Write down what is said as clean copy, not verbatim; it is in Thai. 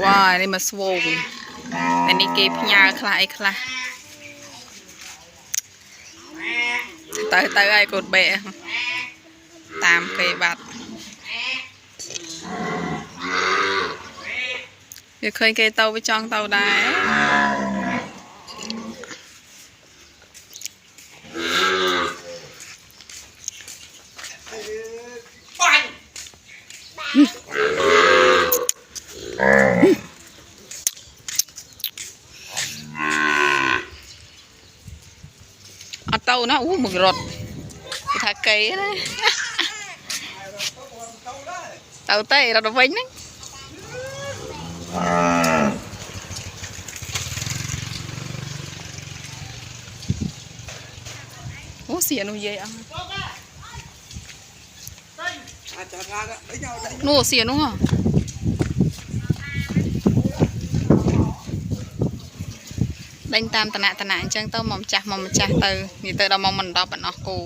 ว่านี่มาสวงแต่นี่เก็บยาคลายคลาตายไอ้กดเบะตามเกบัดอย่าเคยเกเตาไปจองเตาได้เอาเตานะมึงรถถ้าเกยเลยเตาเตะเราวิ่งนะเสียนู่นเยอะนู่นเสียนู่นđánh tam tận nạจังเต้ามอมจักเตอนี่เตอเรามองมันดอกแบบเนาะกู